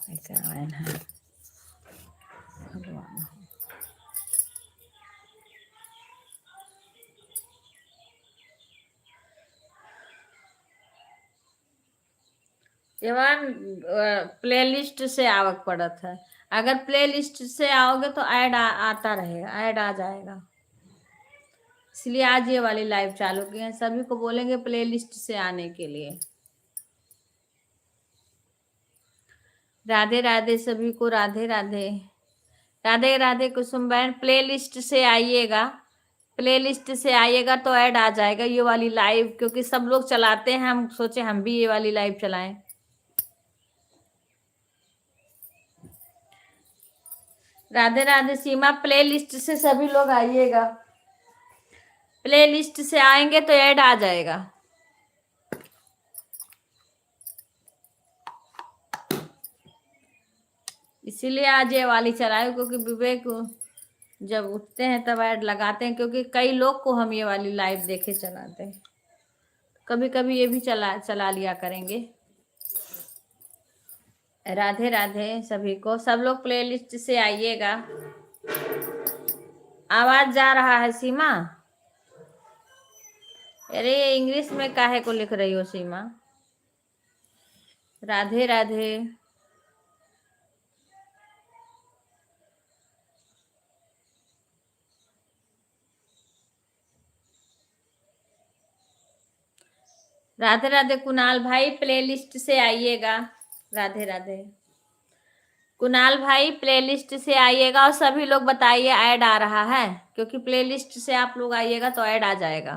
करायन है भगवान। एवं प्लेलिस्ट से आवक पड़त है। अगर प्लेलिस्ट से आओगे तो ऐड आता रहेगा, ऐड आ जाएगा। इसलिए आज ये वाली लाइव चालू की है। सभी को बोलेंगे प्लेलिस्ट से आने के लिए। राधे राधे सभी को, राधे राधे। राधे राधे कुसुम बहन, प्लेलिस्ट से आइएगा, प्लेलिस्ट से आइएगा तो ऐड आ जाएगा ये वाली लाइव, क्योंकि सब लोग चलाते हैं, हम सोचे हम भी ये वाली लाइव चलाएं। राधे राधे सीमा, प्लेलिस्ट से सभी लोग आइएगा, प्लेलिस्ट से आएंगे तो ऐड आ जाएगा। इसीलिए आज ये वाली चलाए, क्योंकि विवेक जब उठते हैं तब ऐड लगाते हैं, क्योंकि कई लोग को हम ये वाली लाइव देखे चलाते हैं। कभी कभी ये भी चला लिया करेंगे। राधे राधे सभी को, सब लोग प्लेलिस्ट से आइएगा। आवाज जा रहा है सीमा? अरे इंग्लिश में काहे को लिख रही हो सीमा? राधे राधे। राधे राधे कुणाल भाई, प्लेलिस्ट से आइएगा। राधे राधे कुणाल भाई, प्लेलिस्ट से आइएगा और सभी लोग बताइए ऐड आ रहा है, क्योंकि प्लेलिस्ट से आप लोग आइएगा तो ऐड आ जाएगा।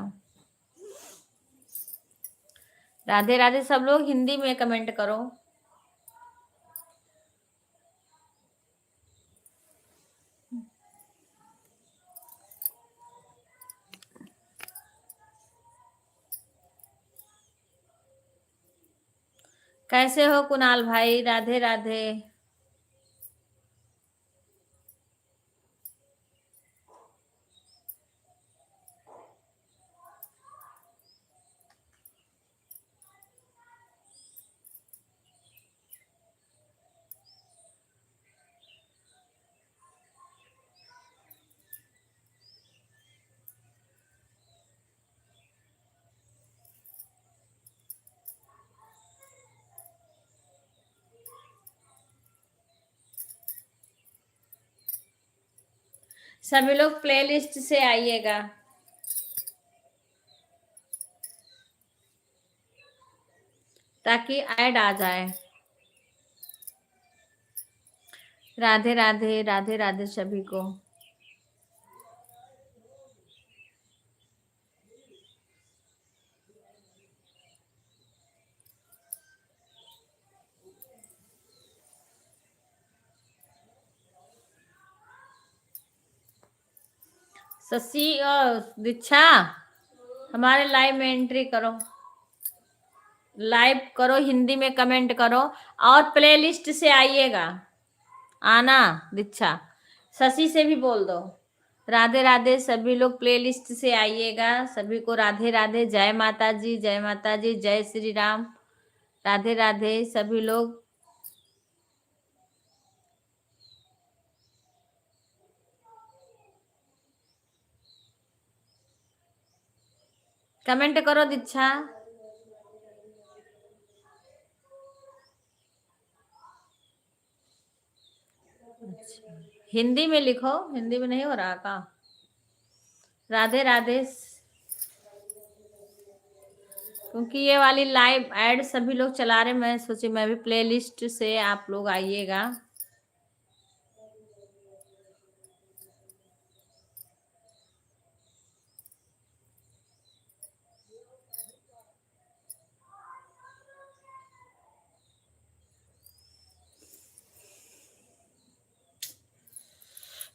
राधे राधे सब लोग हिंदी में कमेंट करो। कैसे हो कुणाल भाई? राधे राधे। सभी लोग प्लेलिस्ट से आइएगा। ताकि ऐड आ जाए। राधे राधे, राधे राधे सभी को। शशि और दीक्षा, हमारे लाइव में एंट्री करो, लाइव करो, हिंदी में कमेंट करो और प्लेलिस्ट से आइएगा। आना दीक्षा, शशि से भी बोल दो। राधे राधे सभी लोग प्लेलिस्ट से आइएगा। सभी को राधे राधे, जय माता जी, जय माता जी, जय श्री राम। राधे राधे सभी लोग। कमेंट करो दीक्षा। हिंदी में लिखो, हिंदी में नहीं हो रहा का? राधे राधे। क्योंकि ये वाली लाइव ऐड सभी लोग चला रहे, मैं सोची मैं भी प्लेलिस्ट से आप लोग आइएगा।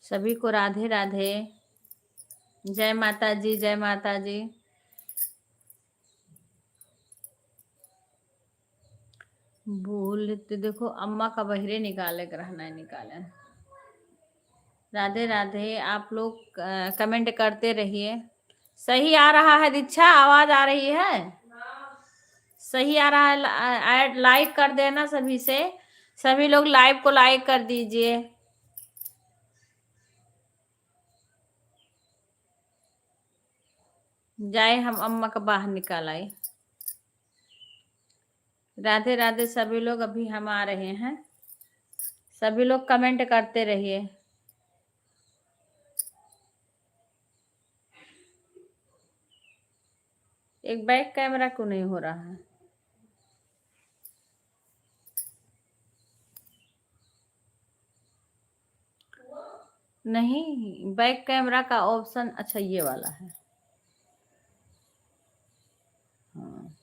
सभी को राधे राधे, जय माता जी, जय माता जी। भूल तो देखो अम्मा का बहरे निकाले रहना है, निकाले। राधे राधे आप लोग कमेंट करते रहिए। सही आ रहा है दीक्षा? आवाज आ रही है? सही आ रहा है? ऐड लाइक कर देना सभी से। सभी लोग लाइव को लाइक कर दीजिए। जाए हम अम्मा का बाहर निकाल आए। राधे राधे सभी लोग, अभी हम आ रहे हैं। सभी लोग कमेंट करते रहिए। एक बैक कैमरा क्यों नहीं हो रहा है? नहीं, बैक कैमरा का ऑप्शन, अच्छा ये वाला है। हाँ।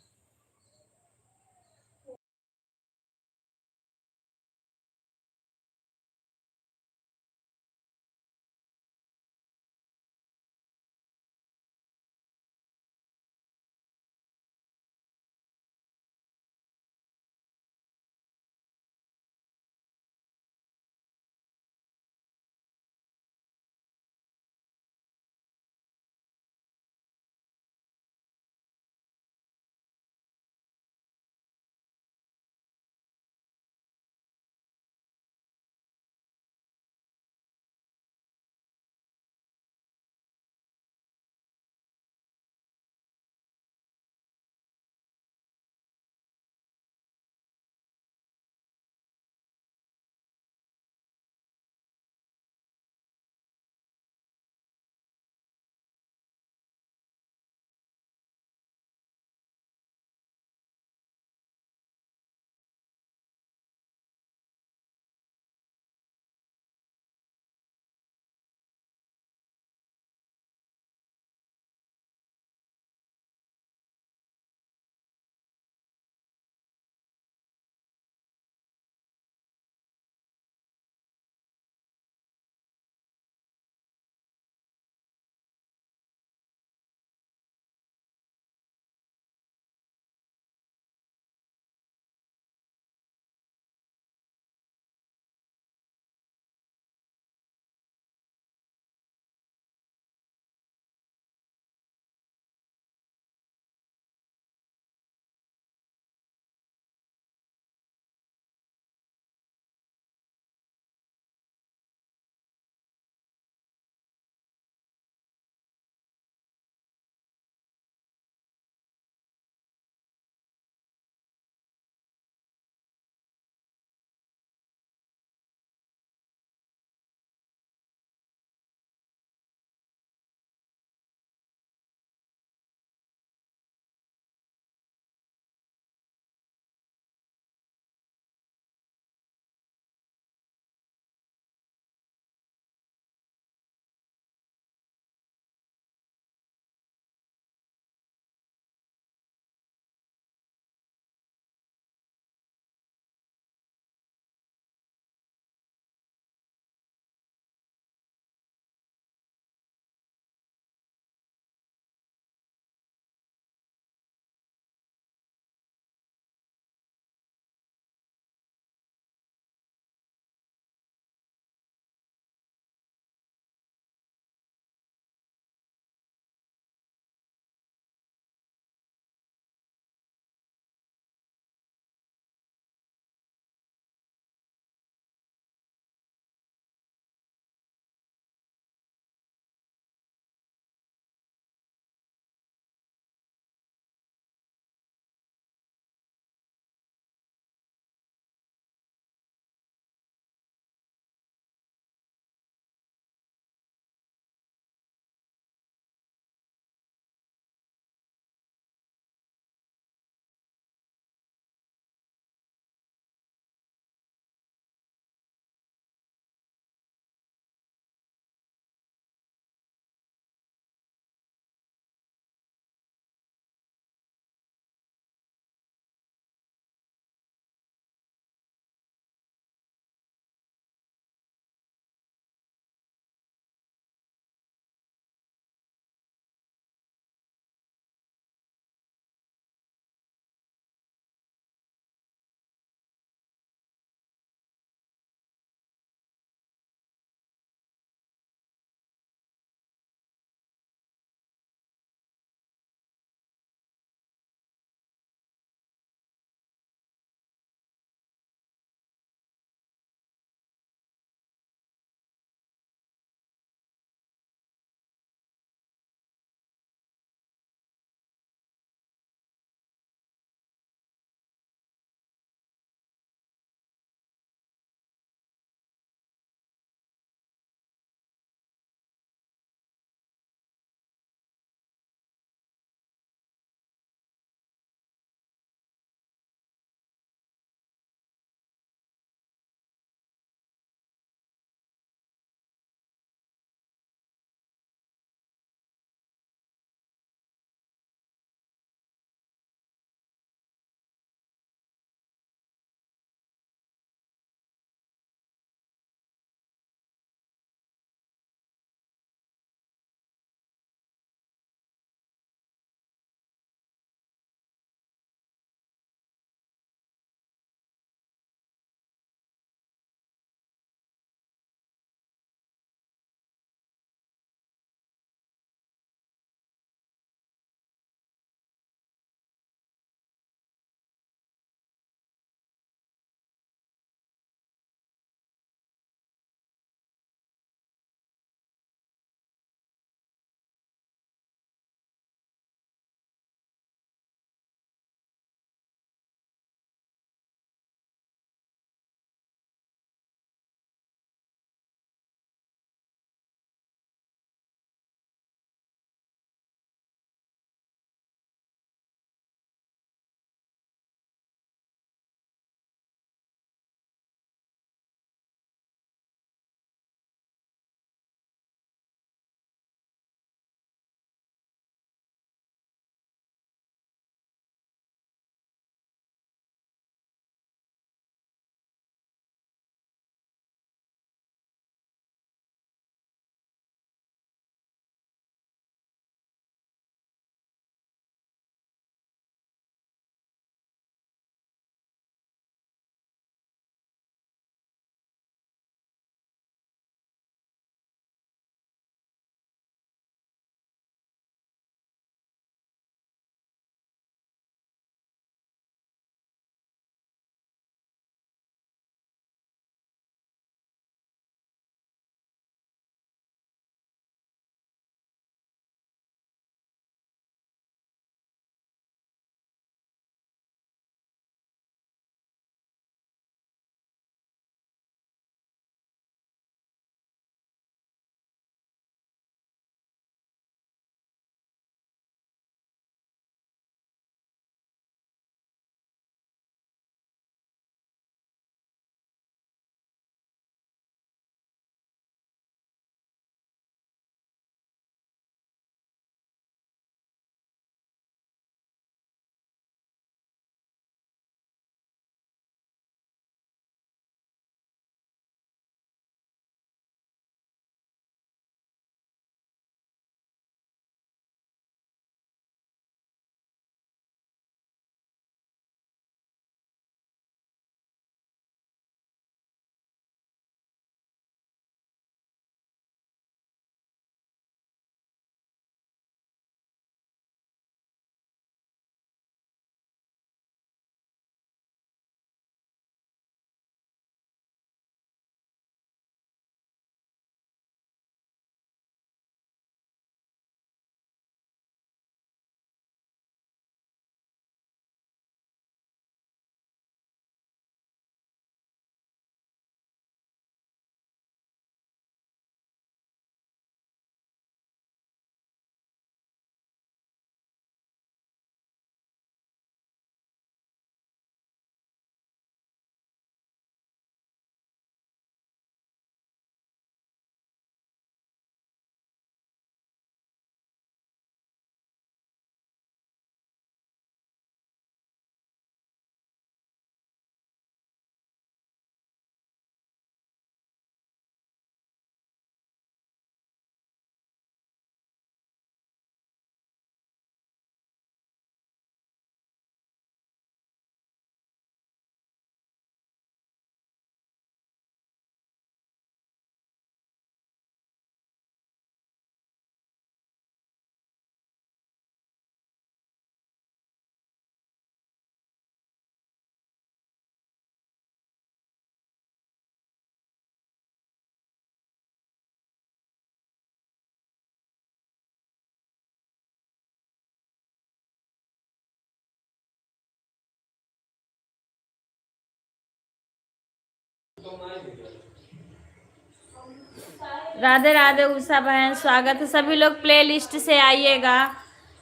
राधे राधे उषा बहन, स्वागत है। सभी लोग प्ले लिस्ट से आइएगा।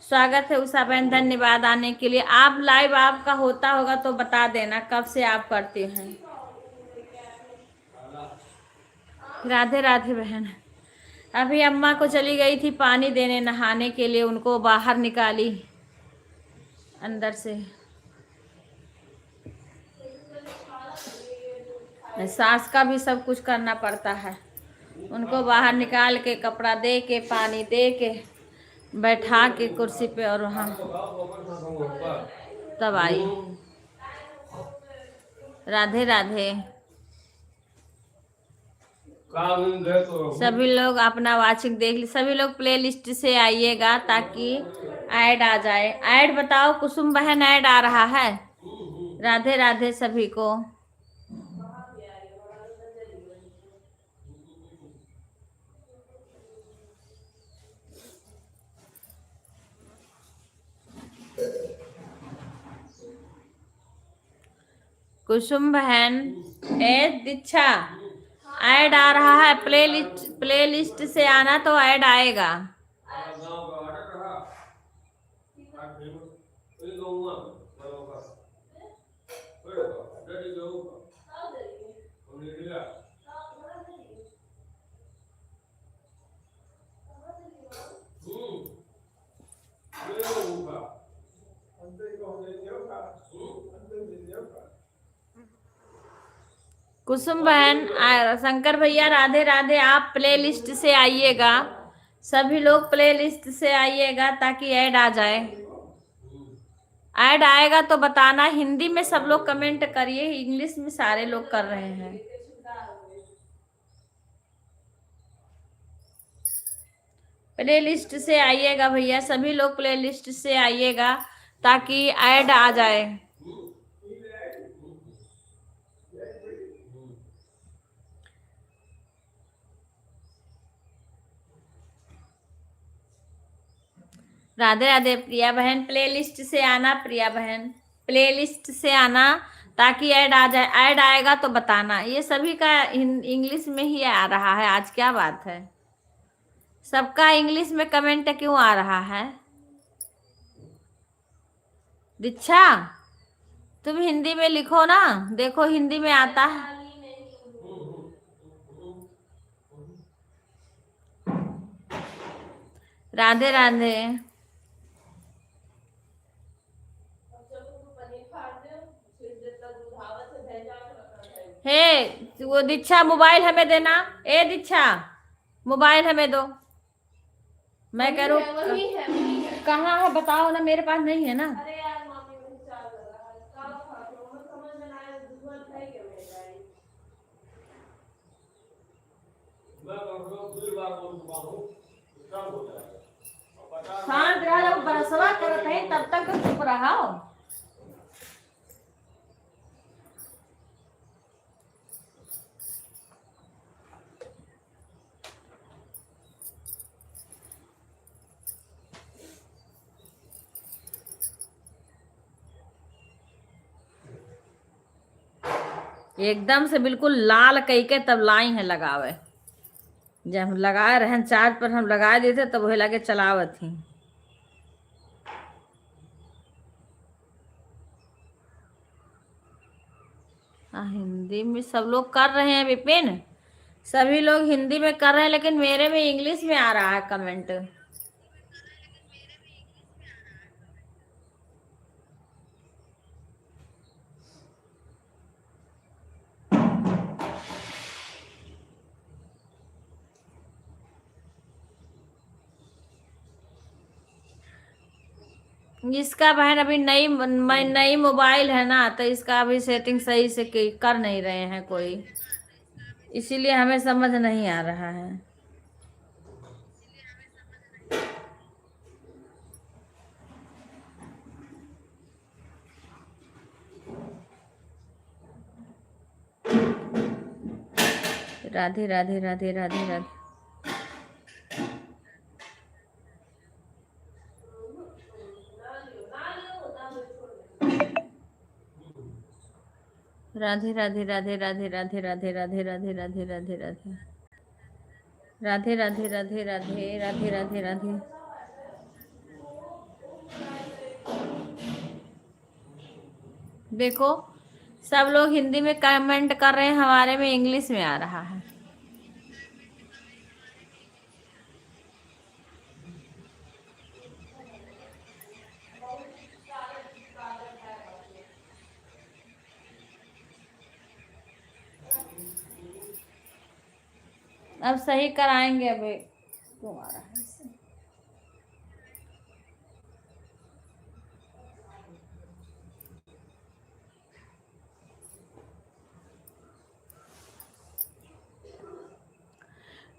स्वागत है उषा बहन, धन्यवाद आने के लिए। आप लाइव आपका होता होगा तो बता देना कब से आप करते हैं। राधे राधे बहन। अभी अम्मा को चली गई थी पानी देने नहाने के लिए, उनको बाहर निकाली अंदर से। सास का भी सब कुछ करना पड़ता है, उनको बाहर निकाल के कपड़ा दे के पानी दे के बैठा के कुर्सी पे, और वहाँ तब आई। राधे राधे। सभी लोग अपना वाचिंग देख ली। सभी लोग प्ले लिस्ट से आइएगा ताकि ऐड आ जाए। ऐड बताओ कुसुम बहन, ऐड आ रहा है? राधे राधे सभी को। कुसुम बहन, ए दीक्षा, ऐड आ रहा है। प्ले लिस्ट से आना तो ऐड आएगा। कुसुम बहन, शंकर भैया राधे राधे। आप प्ले लिस्ट से आइएगा, सभी लोग प्ले लिस्ट से आइएगा ताकि ऐड आ जाए। ऐड आएगा तो बताना। हिंदी में सब लोग कमेंट करिए, इंग्लिश में सारे लोग कर रहे हैं। प्ले लिस्ट से आइएगा भैया, सभी लोग प्ले लिस्ट से आइएगा ताकि ऐड आ जाए। राधे राधे प्रिया बहन, प्ले लिस्ट से आना। प्रिया बहन, प्ले लिस्ट से आना ताकि ऐड आ जाए। ऐड आएगा तो बताना। ये सभी का इंग्लिश में ही आ रहा है आज, क्या बात है? सबका इंग्लिश में कमेंट क्यों आ रहा है? दीक्षा, तुम हिंदी में लिखो ना, देखो हिंदी में आता है। राधे राधे। हे वो दीक्षा, मोबाइल हमें देना। ए दीक्षा, मोबाइल हमें दो। मैं कह रहा हूँ कहाँ है बताओ ना, मेरे पास नहीं है ना। शांत रहा, जब बरसवा करत है तब तक तो चुप रहा। एकदम से बिल्कुल लाल कई के तब लाई है लगावे। जब हम लगाए रहे चार्ज पर, हम लगाए देते तब वही लगे चलावत थी। हिंदी में सब लोग कर रहे हैं विपिन, सभी लोग हिंदी में कर रहे हैं, लेकिन मेरे में इंग्लिश में आ रहा है कमेंट। इसका बहन अभी नई मोबाइल है ना, तो इसका अभी सेटिंग सही से कर नहीं रहे हैं कोई, इसीलिए हमें समझ नहीं आ रहा है। राधे राधे राधे राधे राधे। राधे राधे राधे राधे राधे राधे राधे राधे राधे राधे राधे राधे राधे राधे राधे राधे राधे राधे। देखो सब लोग हिंदी में कमेंट कर रहे हैं, हमारे में इंग्लिश में आ रहा है। अब सही कराएंगे। अभी क्यों आ रहा है इससे?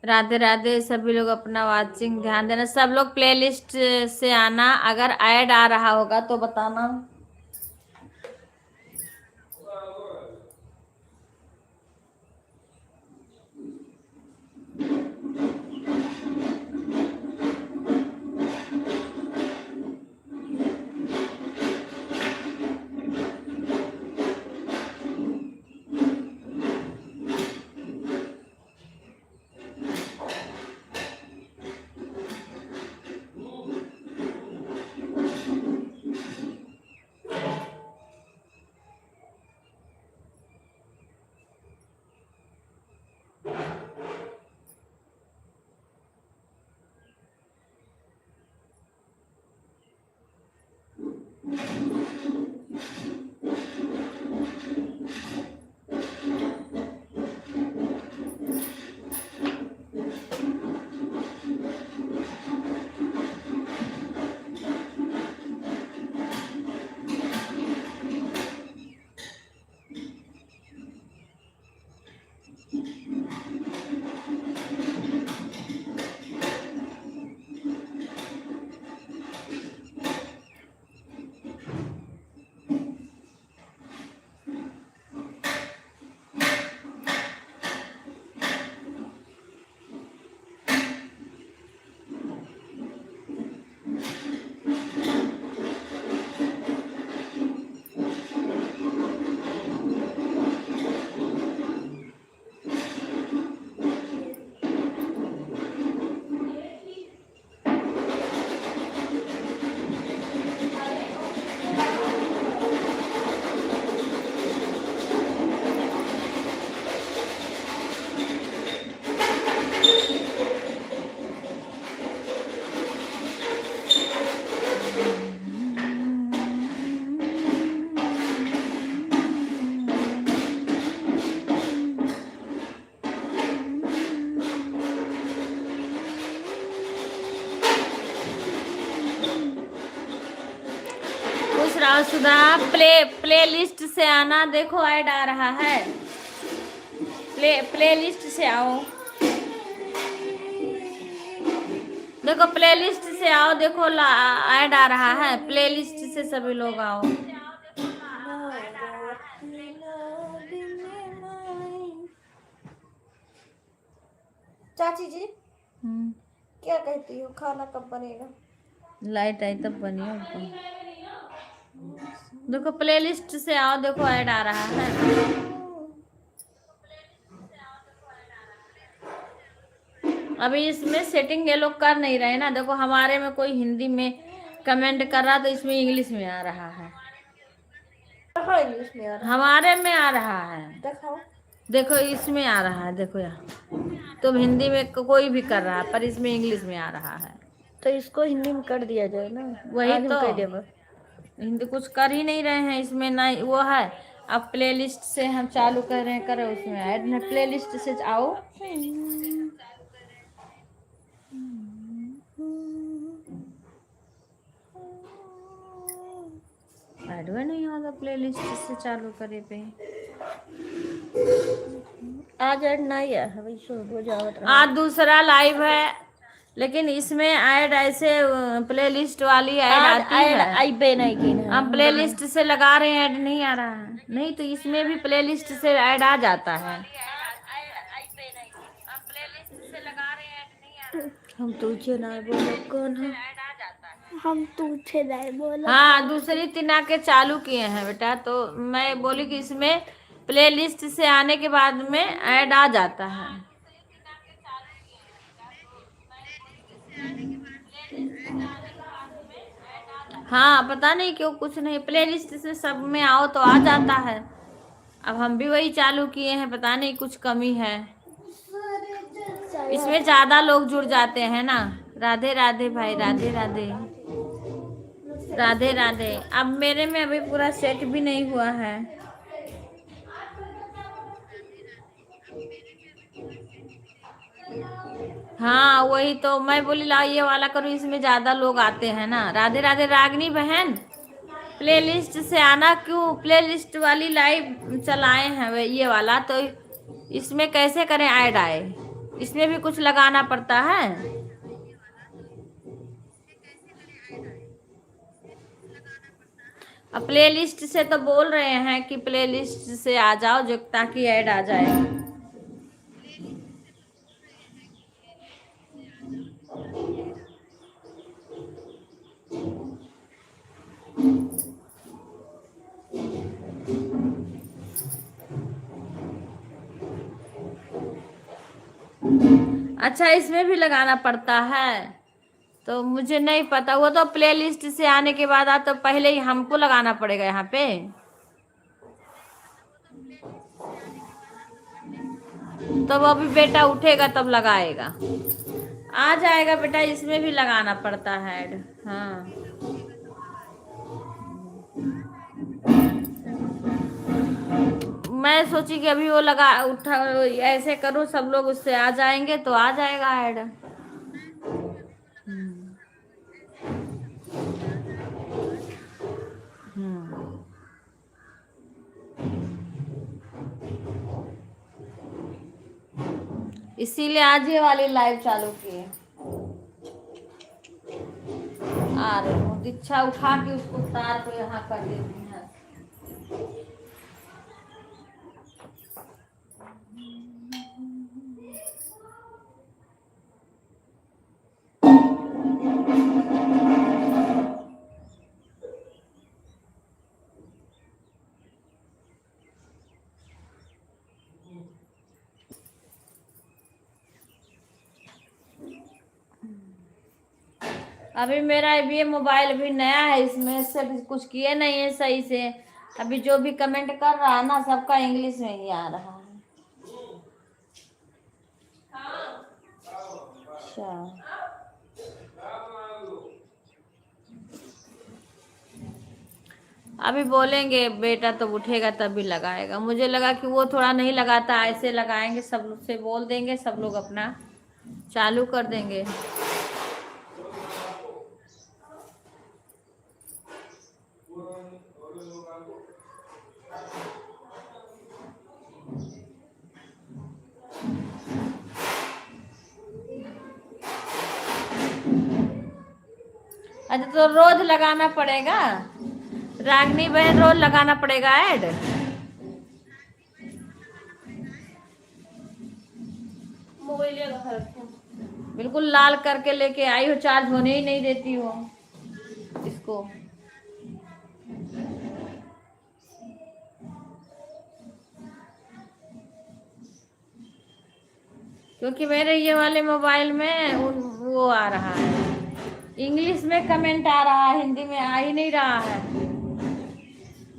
राधे राधे सभी लोग, अपना वाचिंग ध्यान देना। सब लोग प्लेलिस्ट से आना, अगर ऐड आ रहा होगा तो बताना। सुधा प्ले लिस्ट से आना। देखो ऐड आ रहा है, प्ले लिस्ट से आओ। देखो प्ले लिस्ट से आओ, देखो ऐड आ रहा है। प्ले लिस्ट से सभी लोग आओ। चाची जी क्या कहती हो, खाना कब बनेगा? लाइट आई तब बनी हो। देखो प्ले लिस्ट से आओ, देखो ऐड आ रहा है। अभी इसमें सेटिंग ये लोग कर नहीं रहे ना। देखो हमारे में कोई हिंदी में कमेंट कर रहा तो इसमें इंग्लिश में आ रहा है। इंग्लिश में आ रहा है, हमारे में आ रहा है। दिखाओ। देखो इसमें आ रहा है, देखो यहाँ तुम हिंदी में कोई भी कर रहा है, पर इसमें इंग्लिश में आ रहा है। तो इसको हिंदी में कर दिया जाए ना। वही तो कह देगा। हिंदी कुछ कर ही नहीं रहे हैं इसमें ना। वो है अब प्ले लिस्ट से हम चालू कर रहे हैं, करो उसमें ऐड ना। प्ले लिस्ट से आओ। ऐड में नहीं होगा, प्ले लिस्ट से चालू करे पे आज ऐड नहीं है, वही सो हो जाओ। आज दूसरा लाइव है, लेकिन इसमें ऐड ऐसे प्ले लिस्ट वाली ऐड आती है। आईबे नहीं की ना। हम प्ले लिस्ट से लगा रहे हैं, ऐड नहीं आ रहा है। नहीं तो इसमें भी प्ले लिस्ट से ऐड आ जाता है। हम तुझे नहीं बोलो कौन है। हम तुझे नहीं बोलो। हाँ दूसरी तीना के चालू किए हैं बेटा, तो मैं बोली कि इसमें प्लेलिस्ट से आने के बाद में ऐड आ जाता है। हाँ पता नहीं क्यों, कुछ नहीं, प्लेलिस्ट से सब में आओ तो आ जाता है। अब हम भी वही चालू किए हैं, पता नहीं कुछ कमी है। इसमें ज्यादा लोग जुड़ जाते हैं ना। राधे राधे भाई, राधे राधे, राधे राधे। अब मेरे में अभी पूरा सेट भी नहीं हुआ है। हाँ वही तो मैं बोली ला ये वाला करूँ, इसमें ज्यादा लोग आते हैं ना। राधे राधे रागनी बहन, प्लेलिस्ट से आना क्यों, प्लेलिस्ट वाली लाइव चलाए हैं ये वाला, तो इसमें कैसे करें ऐड आए, इसमें भी कुछ लगाना पड़ता है। अब प्लेलिस्ट से तो बोल रहे हैं कि प्लेलिस्ट से आ जाओ जो, ताकि ऐड आ जाए। अच्छा इसमें भी लगाना पड़ता है, तो मुझे नहीं पता। वो तो प्लेलिस्ट से आने के बाद तो पहले ही हमको लगाना पड़ेगा यहाँ पे। तो वो अभी बेटा उठेगा तब लगाएगा, आ जाएगा बेटा। इसमें भी लगाना पड़ता है ऐड। हाँ मैं सोची कि अभी वो लगा उठा, ऐसे करूँ सब लोग उससे आ जाएंगे तो आ जाएगा ऐड। इसीलिए आज ये वाली लाइव चालू की है। आ रही हूँ, दीक्षा उठा के उसको तार को यहाँ कर देती है। अभी मेरा ये मोबाइल भी नया है, इसमें से भी कुछ किए नहीं है सही से। अभी जो भी कमेंट कर रहा है ना, सबका इंग्लिश में ही आ रहा है। अच्छा अभी बोलेंगे बेटा तो उठेगा तभी लगाएगा। मुझे लगा कि वो थोड़ा नहीं लगाता, ऐसे लगाएंगे, सब लोग से बोल देंगे, सब लोग अपना चालू कर देंगे। अच्छा तो रोज लगाना पड़ेगा रागनी बहन, रोज लगाना पड़ेगा ऐड। बिल्कुल लाल करके लेके आई हो, चार्ज होने ही नहीं देती हो इसको। क्योंकि मेरे ये वाले मोबाइल में वो आ रहा है, इंग्लिश में कमेंट आ रहा है, हिंदी में आ ही नहीं रहा है।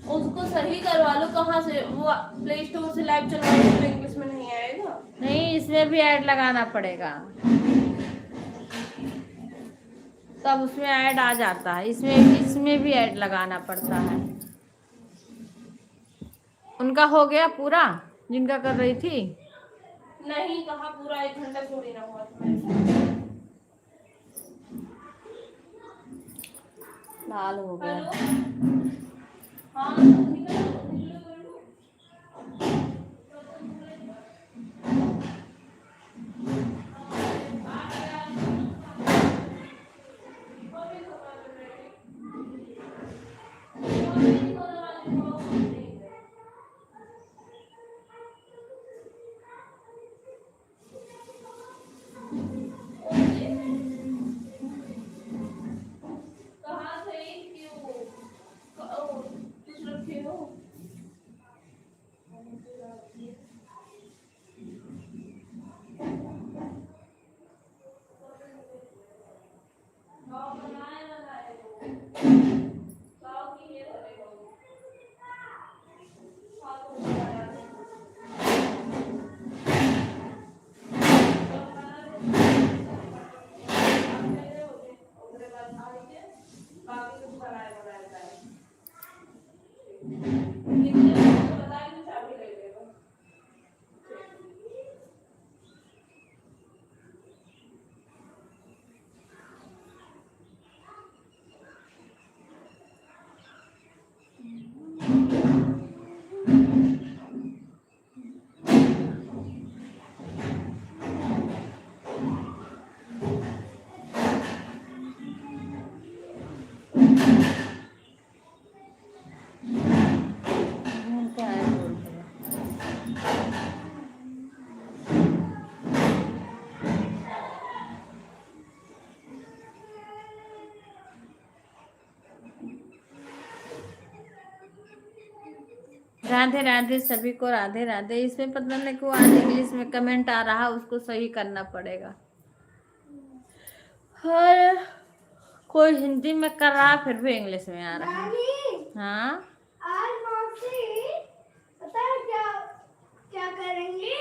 उसको सही करवा लो। कहाँ से वो प्ले स्टोर से लाइव चलवाएंगे तो इंग्लिश में नहीं आएगा। नहीं इसमें भी ऐड लगाना पड़ेगा, तब उसमें ऐड आ जाता है। इसमें भी ऐड लगाना पड़ता है। उनका हो गया पूरा, जिनका कर रही थी। नहीं कहाँ पूरा, 1 घंटा थोड़ी ना हुआ था मेरे साथ। लाल हो गया। हाँ निकलो। कहाँ थे क्यों कुछ रखे क्या है बोल रहे? राधे राधे सभी को, राधे राधे। इसमें पता नहीं क्यों आज इंग्लिश में कमेंट आ रहा, उसको सही करना पड़ेगा। हर कोई हिंदी में कर रहा, फिर भी इंग्लिश में आ रहा है। हाँ आज मौसी पता है क्या क्या करेंगी?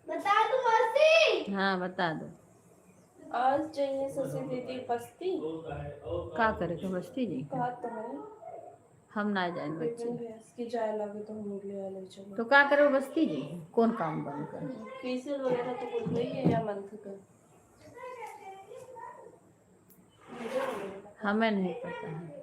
बता दो मौसी। हाँ बता दो। आज चाहिए शशि दीदी बस्ती। का करेगा बस्ती जी? कहा तो मैंने हम ना जाए बच्चे इसकी जाए लगे तो हम ले आले चलो। तो का करे बस्ती जी? कौन काम बंद कर? फेशियल वगैरह तो कुछ नहीं है या मंथ का? हमें नहीं पता है।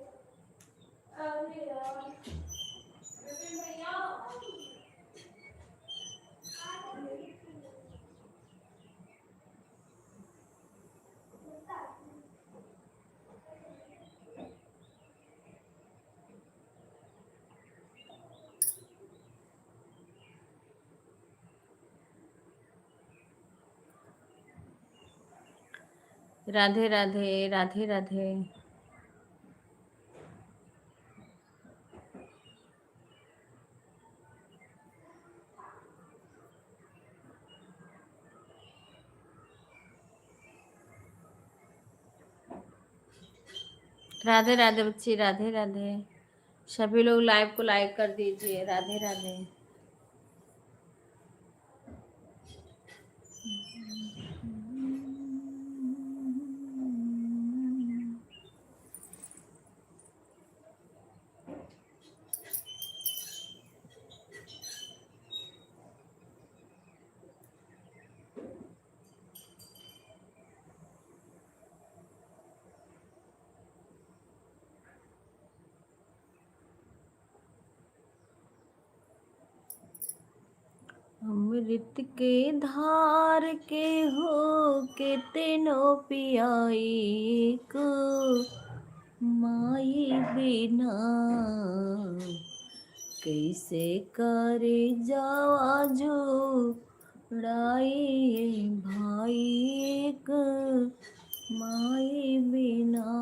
राधे राधे, राधे राधे। राधे राधे बच्ची, राधे राधे। सभी लोग लाइव को लाइक कर दीजिए। राधे राधे। अमृत के धार के हो के तेनो पियाई को माई बिना कैसे करे जावा जो ड़ाई भाई एक माई बिना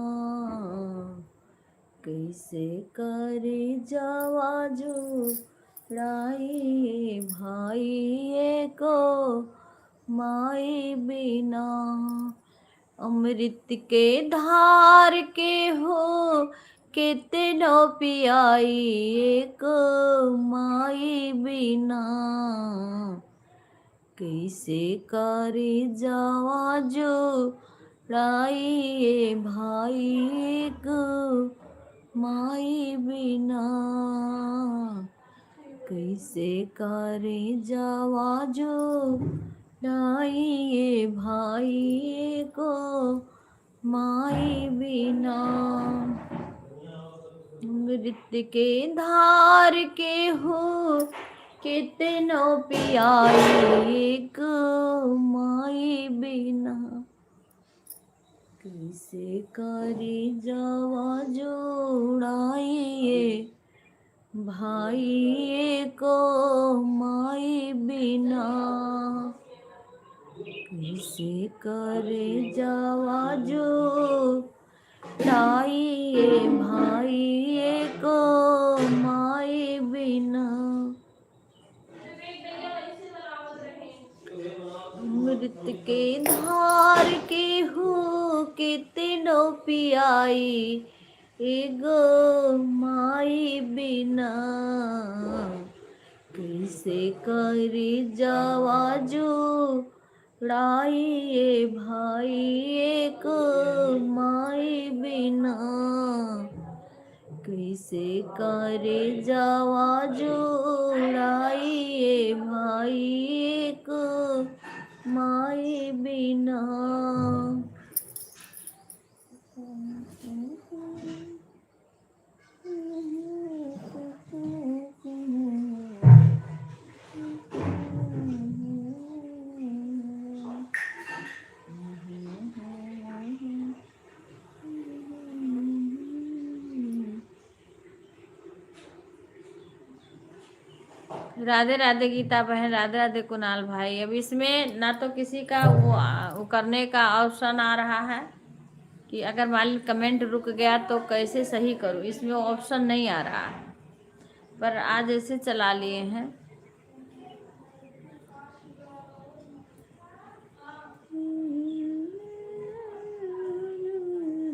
कैसे करे जावा जो ड़ाई भाई को माई बिना। अमृत के धार के हो कितनो पियाई एक माई बिना कैसे करे जावा जो ड़ाई भाई एक माई बिना कैसे करे जावा जो ड़ाई भाई को माई बिना। अमृत के धार के हो कितनो पियाई एक माई बिना कैसे करे जावा जोड़ाइए भाई को माई बिना कैसे करे जावा जोड़ाइए भाई को माई बिना। अमृत के धार के हो कितनो पियाई एगो माई बिना कैसे करे जावा जो ड़ाई भाई को माई बिना कैसे करे जावा जोड़ाइए भाई एक माए बिना। राधे राधे गीता बहन, राधे राधे कुणाल भाई। अब इसमें ना तो किसी का वो करने का ऑप्शन आ रहा है कि अगर मान ली कमेंट रुक गया तो कैसे सही करूं, इसमें वो ऑप्शन नहीं आ रहा है, पर आज ऐसे चला लिए हैं।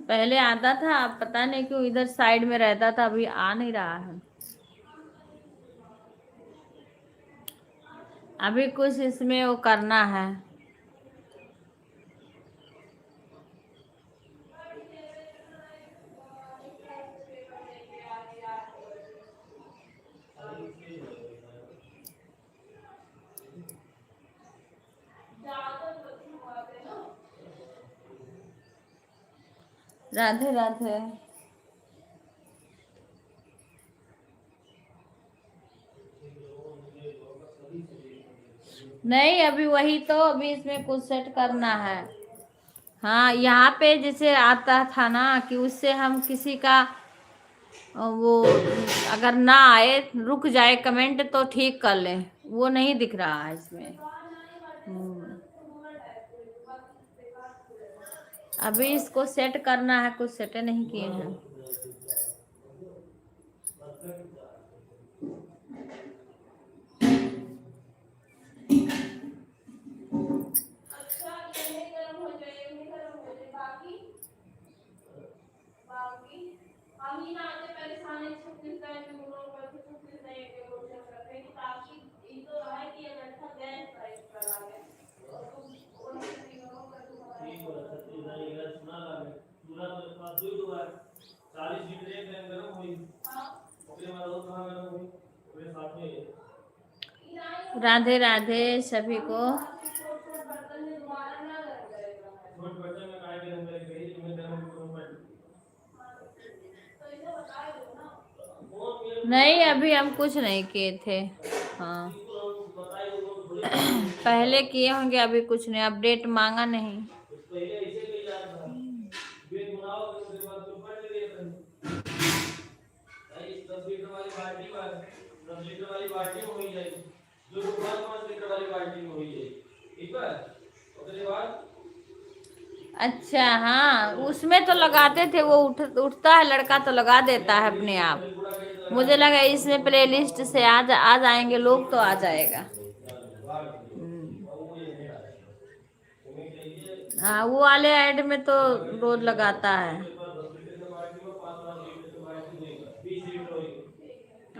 पहले आता था, अब पता नहीं क्यों इधर साइड में रहता था, अभी आ नहीं रहा है। अभी कुछ इसमें वो करना है। राधे राधे। नहीं, अभी वही तो, अभी इसमें कुछ सेट करना है। हाँ, यहाँ पे जैसे आता था ना कि उससे हम किसी का वो अगर ना आए, रुक जाए कमेंट तो ठीक कर लें, वो नहीं दिख रहा है इसमें। अभी इसको सेट करना है, कुछ सेट नहीं किए हैं। राधे राधे सभी को। नहीं, अभी हम कुछ नहीं किए थे। हाँ, पहले किए होंगे, अभी कुछ नहीं, अपडेट मांगा नहीं। अच्छा, हाँ, उसमें तो लगाते थे, वो उठता है लड़का तो लगा देता है अपने आप। मुझे लगा इसमें प्लेलिस्ट से आ जाएंगे लोग तो आ जाएगा। हाँ, वो वाले ऐड में तो रोज लगाता है।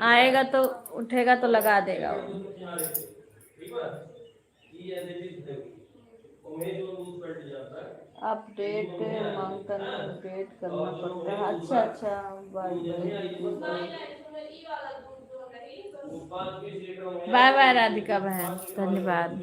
आएगा तो उठेगा तो लगा देगा वो। अपडेट मांगता नहीं, अपडेट करना पड़ता है। अच्छा अच्छा, बाय बाय राधिका बहन, धन्यवाद।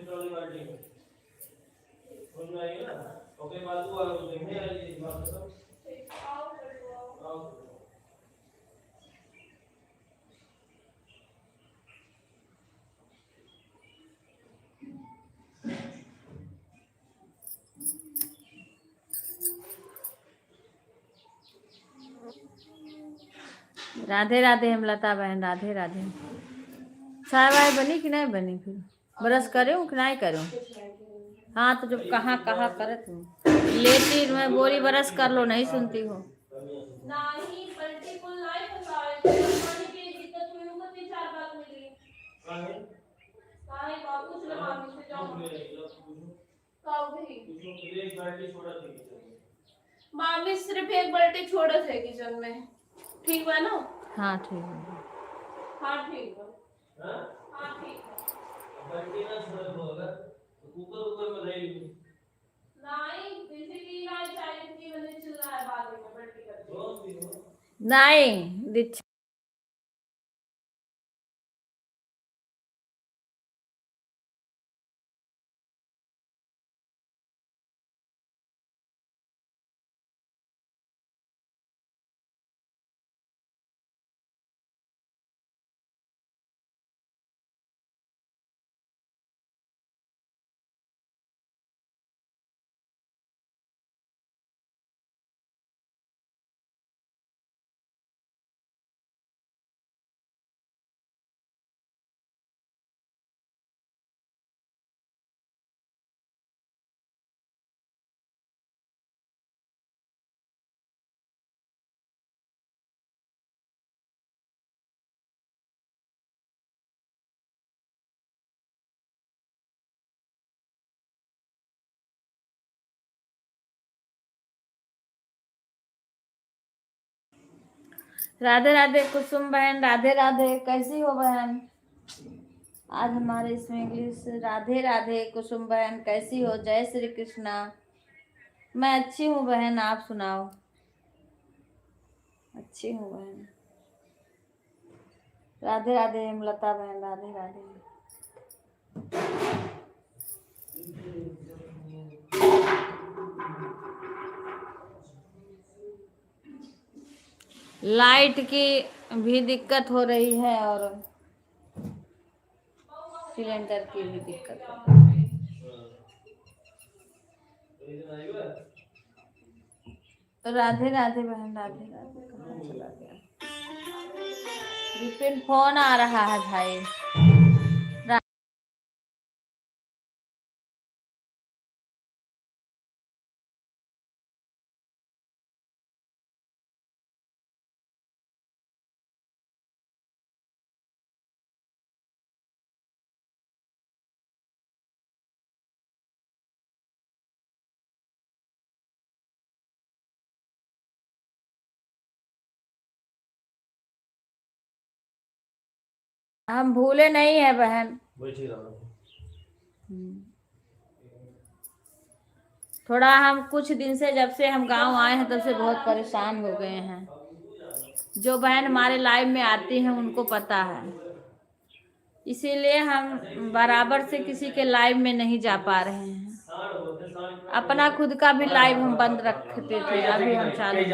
राधे राधे हेमलता बहन, राधे राधे। चाय वाय बनी कि नहीं बनी? फिर ब्रश करूं कि नहीं करूं? हाँ, तो जब कहाँ कहाँ करे तुम लेती, मैं बोली ब्रश कर लो, नहीं सुनती हो। नहीं, मल्टीपल लाइफ बताए थे, पानी की दिक्कत हुई, उनको 3-4 बार मिली। काहे बाबू से मामी से जाओ काऊ भी एक बाल्टी छोड़ा थे किचन। मामी सिर्फ एक बाल्टी छोड़ा थे किचन में, ठीक है ना? हाँ ठीक है। हाँ ठीक है। हाँ ठीक है। बाल्टी ना छोड़ दो, अगर कुकर में रही नहीं, जैसे कि इलाज चाहिए कि मैंने चिल्लाया बाद में बाल्टी कर दो। नहीं दीक्षा। राधे राधे कुसुम बहन, राधे राधे, कैसी हो बहन? आज हमारे इसमें इंग्लिश। राधे राधे कुसुम बहन, कैसी हो? जय श्री कृष्णा। मैं अच्छी हूँ बहन, आप सुनाओ। अच्छी हूँ बहन। राधे राधे हेमलता बहन, राधे राधे। लाइट की भी दिक्कत हो रही है और सिलेंडर की भी दिक्कत हो रही है। राधे राधे बहन, राधे राधे। कहाँ चला गया? विपिन फोन आ रहा है भाई। हम भूले नहीं है बहन। थोड़ा हम कुछ दिन से, जब से हम गांव आए हैं तब से बहुत परेशान हो गए हैं। जो बहन हमारे लाइव में आती हैं उनको पता है, इसीलिए हम बराबर से किसी के लाइव में नहीं जा पा रहे हैं। अपना खुद का भी लाइव हम बंद रखते थे, अभी हम चालू किए।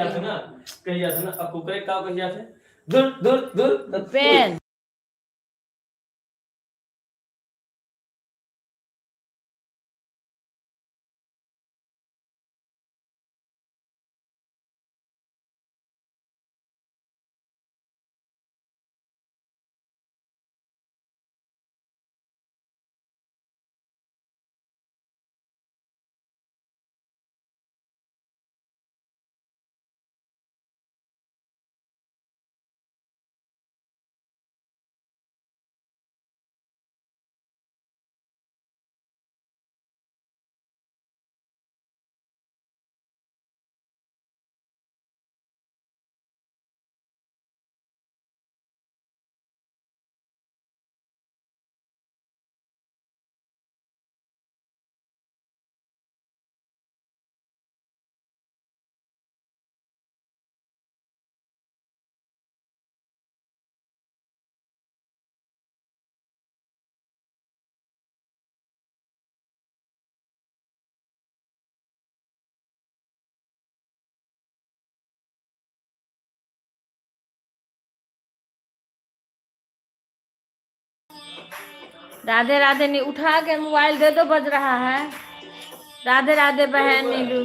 राधे राधे। नहीं उठा के मोबाइल दे दो, बज रहा है। राधे राधे बहन नीलू।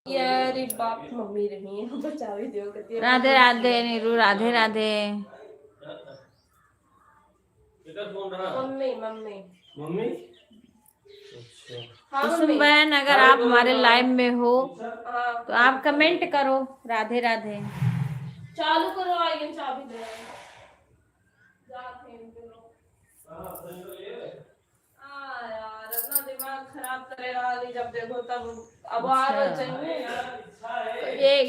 यार एक बाप मम्मी रही है, बचा भी दियो कहती है। Radhe Radhe Neelu, Radhe Radhe. Mummy mummy mummy. हाँ कुसुम मम्मी। बहन, अगर आप हमारे लाइव में हो हाँ तो आप कमेंट करो। राधे राधे। चालू करो, आइए चाबी दे जाते हैं। यार अपना दिमाग खराब करेगा वाली जब देखो तब। अब आ रहा चाहिए।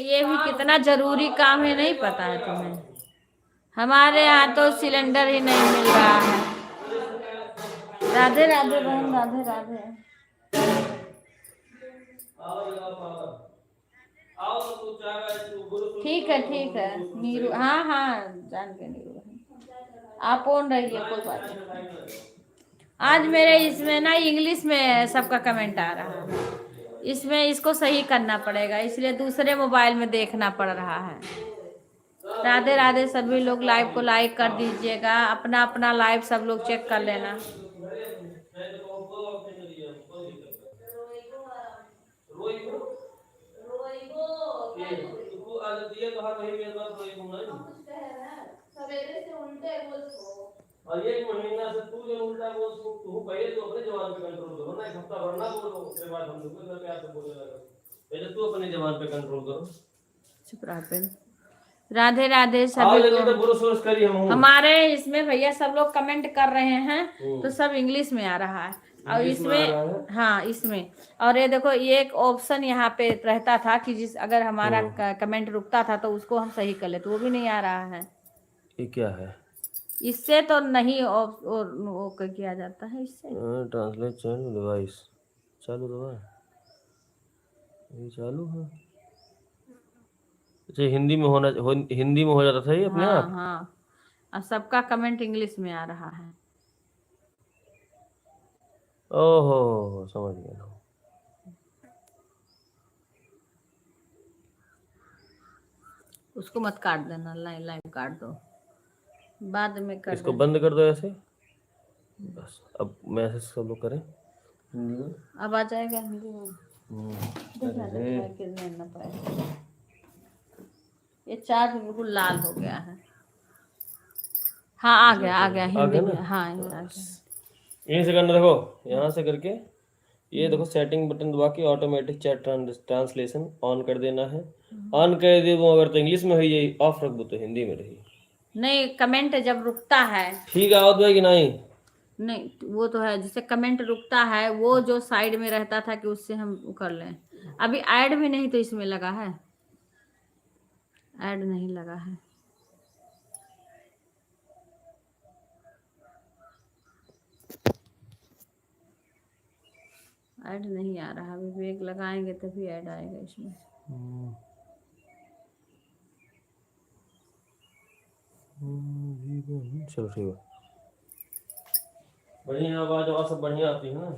ये भी कितना जरूरी काम है, नहीं पता है तुम्हें? हमारे यहाँ तो सिलेंडर ही नहीं मिल रहा है। राधे राधे बहन, राधे राधे। ठीक है नीरू, हाँ हाँ जान के नीरू बहन, आप ऑन रहिए, कोई बात नहीं। आज मेरे इसमें ना इंग्लिश में सबका कमेंट आ रहा है, इसमें इसको सही करना पड़ेगा, इसलिए दूसरे मोबाइल में देखना पड़ रहा है। राधे राधे सभी लोग, लाइव को लाइक कर दीजिएगा, अपना अपना लाइव सब लोग चेक कर लेना। सवेरे से उल्टे बोल और एक महीना से तू जो उल्टा बोल तू पहले तो अपने जवान पे कंट्रोल करो ना, एक हफ्ता भरना बोलो, उसके बाद हम लोग को प्यार से बोलने लगा। पहले तू अपने जवान पे कंट्रोल करो। चुप रह पे। राधे राधे सभी लोग। हमारे इसमें भैया सब लोग कमेंट कर रहे हैं, तो सब इंग्लिश में आ रहा है, और इसमें हाँ इसमें, और ये देखो ये एक ऑप्शन यहाँ पे रहता था कि जिस अगर हमारा कमेंट रुकता था तो उसको हम सही कर ले, तो वो भी नहीं आ रहा है। ये क्या है? इससे तो नहीं वो किया जाता है इससे। ट्रांसलेशन डिवाइस चालू तो है, ये चालू है। अच्छा हिंदी में हिंदी में हो जाता था ये अपने आप। हाँ, और सबका कमेंट इंग्लिश में आ रहा है। ओहो समझ गया। उसको मत काट देना, लाइव काट दो, बाद में कर इसको बंद कर दो ऐसे बस। अब मैसेज सब लोग करें हिंदी में, अब आ जाएगा हिंदी में। ना पाए ये चार्ट बिल्कुल लाल हो गया है। हाँ आ गया हिंदी में, हाँ आ गया। यहीं से करना, देखो यहाँ से करके ये देखो सेटिंग बटन दबा के ऑटोमेटिक चैट ट्रांसलेशन ऑन कर देना है। ऑन कर दे वो, अगर तो इंग्लिश में हुई है, ऑफ रख दो तो हिंदी में रही। नहीं कमेंट जब रुकता है ठीक है, आवाज है कि नहीं वो तो है, जिससे कमेंट रुकता है वो जो साइड में रहता था कि उससे हम कर लें। अभी ऐड भी नहीं तो इसमें लगा है, ऐड नहीं लगा है। ऐड नहीं आ रहा, अभी ब्रेक लगाएंगे तभी ऐड आएगा इसमें। चलो ठीक है, बढ़िया आवाज सब बढ़िया आती है ना।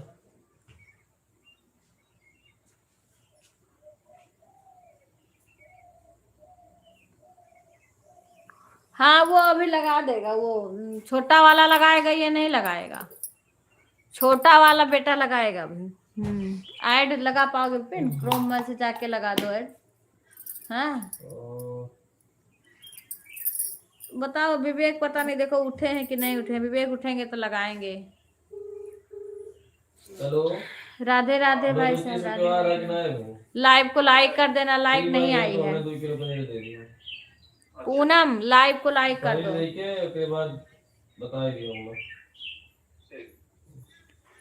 हाँ वो अभी लगा देगा, वो छोटा वाला लगाएगा, ये नहीं लगाएगा, छोटा वाला बेटा लगाएगा अभी। ऐड लगा पाओगे पिन? क्रोम में से जाके लगा दो ऐड। हाँ बताओ विवेक, पता नहीं देखो उठे हैं कि नहीं उठे। विवेक उठेंगे तो लगाएंगे। हेलो राधे राधे भाई साहब, लाइव को लाइक कर देना, लाइक नहीं आई है। पूनम लाइव को लाइक कर दो,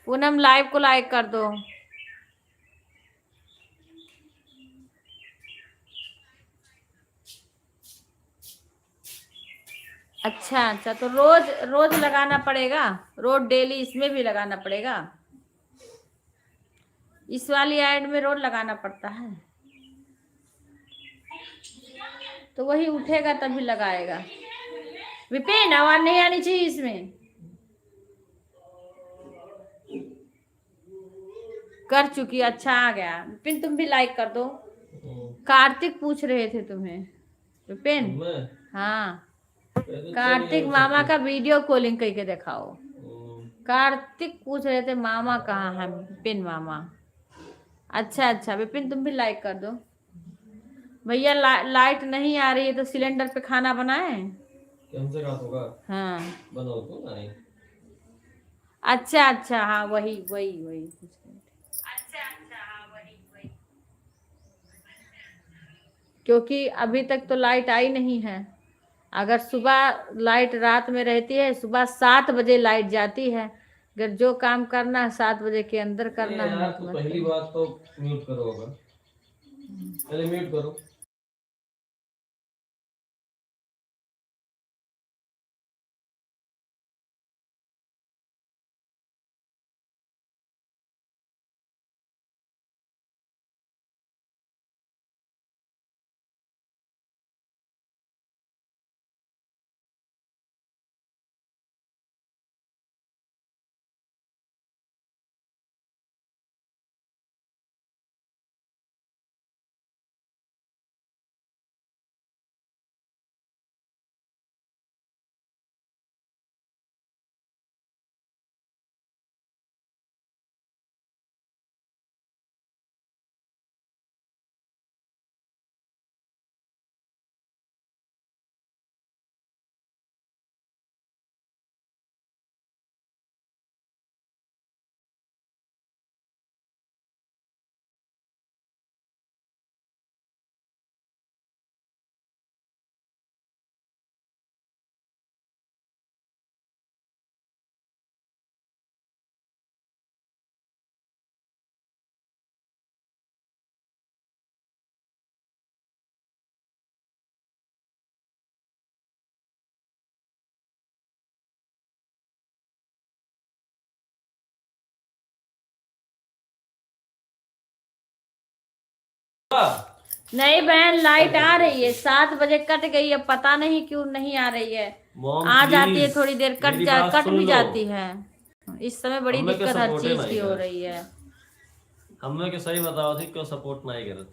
पूनम लाइव को लाइक कर दो। अच्छा तो रोज रोज लगाना पड़ेगा, रोज डेली इसमें भी लगाना पड़ेगा, इस वाली ऐड में रोज लगाना पड़ता है, तो वही उठेगा तभी लगाएगा। विपिन आवाज नहीं आनी चाहिए इसमें। कर चुकी, अच्छा आ गया। विपिन तुम भी लाइक कर दो। कार्तिक पूछ रहे थे तुम्हें विपिन। हाँ कार्तिक मामा का वीडियो कॉलिंग करके दिखाओ। कार्तिक पूछ रहे थे मामा कहाँ है, विपिन मामा। अच्छा विपिन तुम भी लाइक कर दो। भैया लाइट नहीं आ रही है तो सिलेंडर पे खाना बनाए। हाँ बनाओ तो नहीं। अच्छा हाँ वही क्योंकि अभी तक तो लाइट आई नहीं है। अगर सुबह लाइट रात में रहती है, सुबह 7 बजे लाइट जाती है, अगर जो काम करना है 7 बजे के अंदर करना है यार नहीं तो तो मत पहली करो। बात तो म्यूट करो होगा, पहले म्यूट करो। नहीं बहन, लाइट आ रही है, 7 बजे कट गई है, पता नहीं क्यों नहीं आ रही है। मॉम आ जाती है प्लीज थोड़ी देर, मेरी बात कट सुन भी लो। जाती है। इस समय बड़ी हमें क्या दिक्कत हर सपोर्ट है चीज नहीं की हो करे, रही है। हमें क्या सही बताओ थी क्यों सपोर्ट नहीं करे।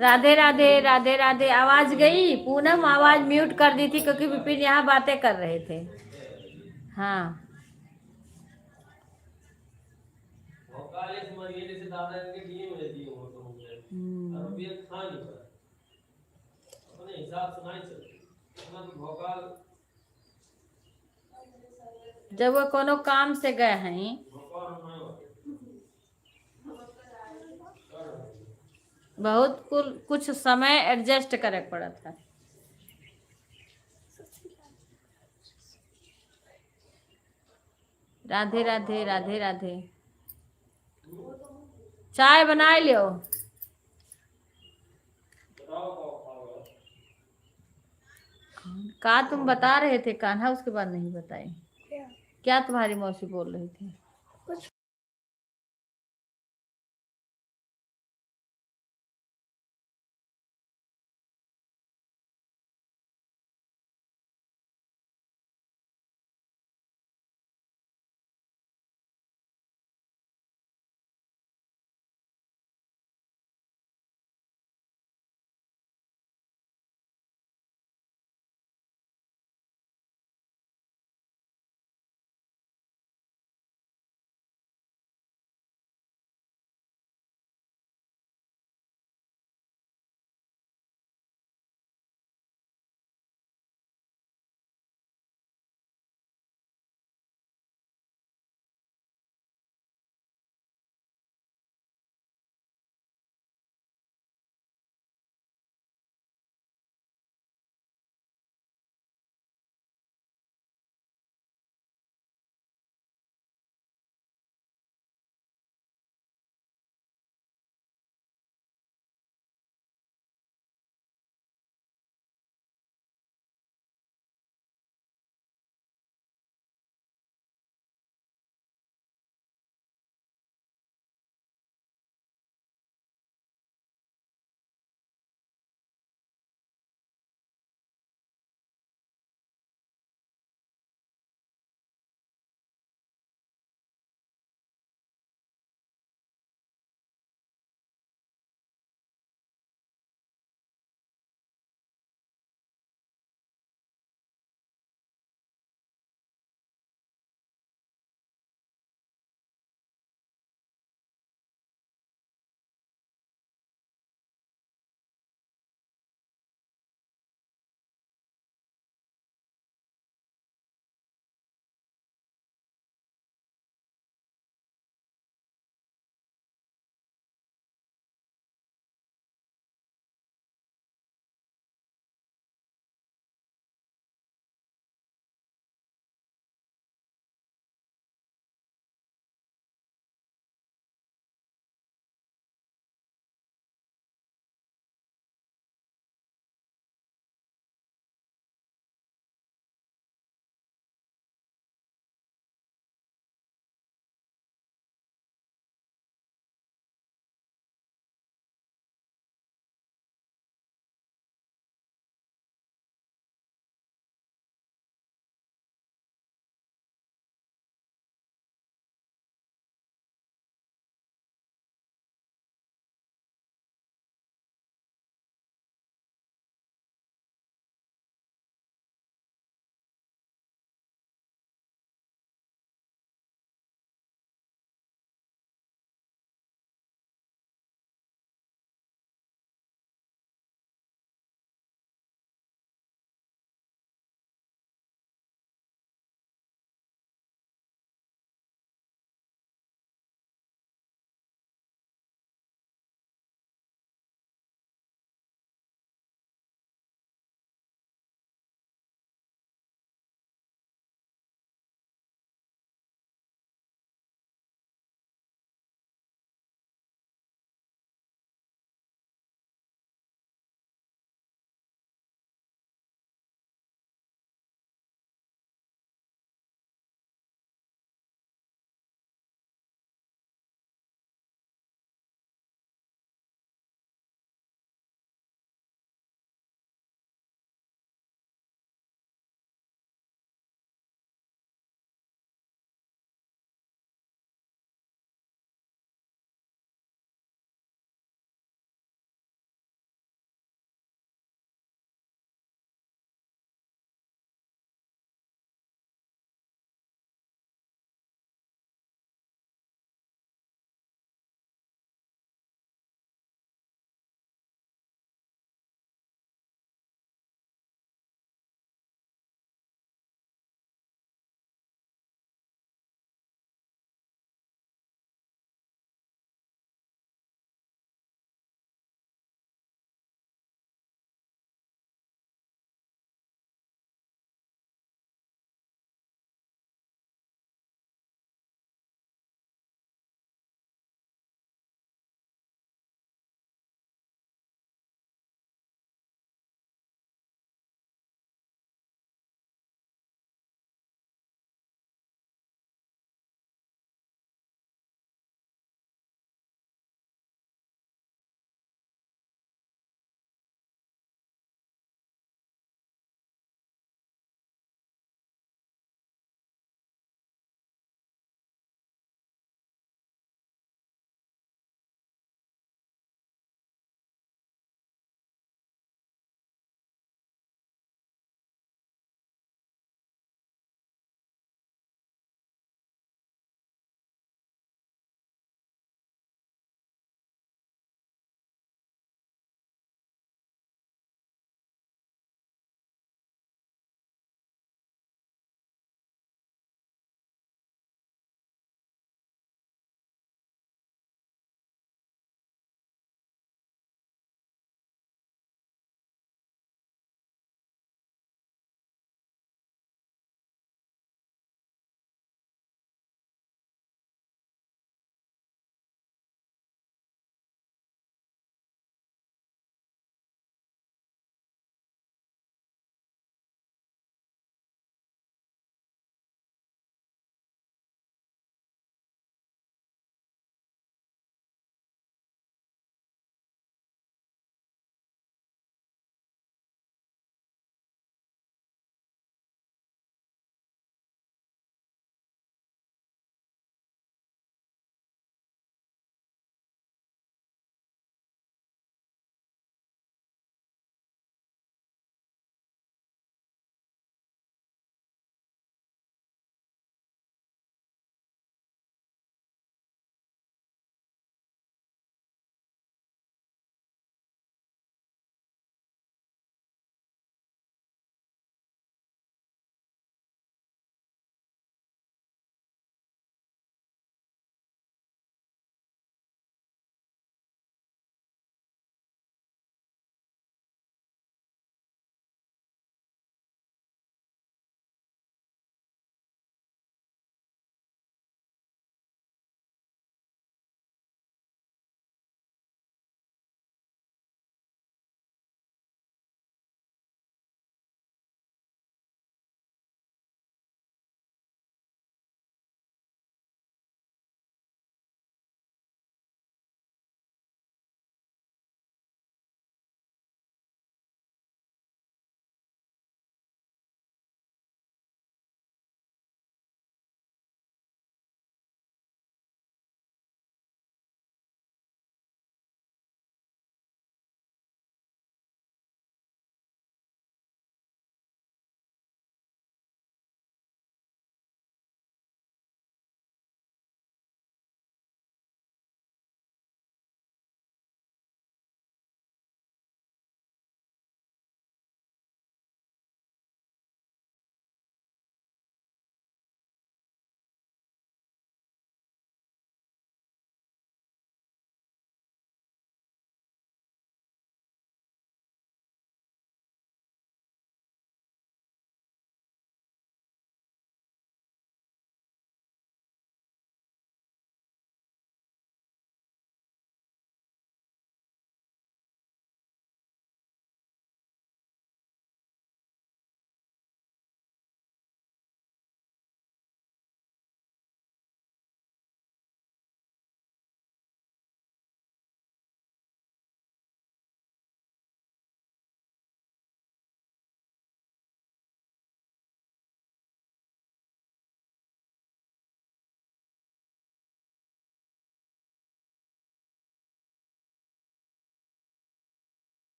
राधे राधे, राधे राधे। आवाज गई पूनम, आवाज म्यूट कर दी थी क्योंकि विपिन यहाँ बातें कर रहे थे। हाँ भौकाल एक मरिए जैसे दादा के दिए मुझे दिए हो तो मुझे और अभी एक खा नहीं पाया, अपने हिसाब से नहीं चलती इतना तो भौकाल। जब वो कोनो काम से गए हैं, भौकाल नहीं होते। बहुत कुछ समय एडजस्ट करे पड़ा था। राधे राधे राधे राधे। चाय बनाए लियो। का तुम बता रहे थे कान्हा, उसके बाद नहीं बताए। क्या तुम्हारी मौसी बोल रही थी?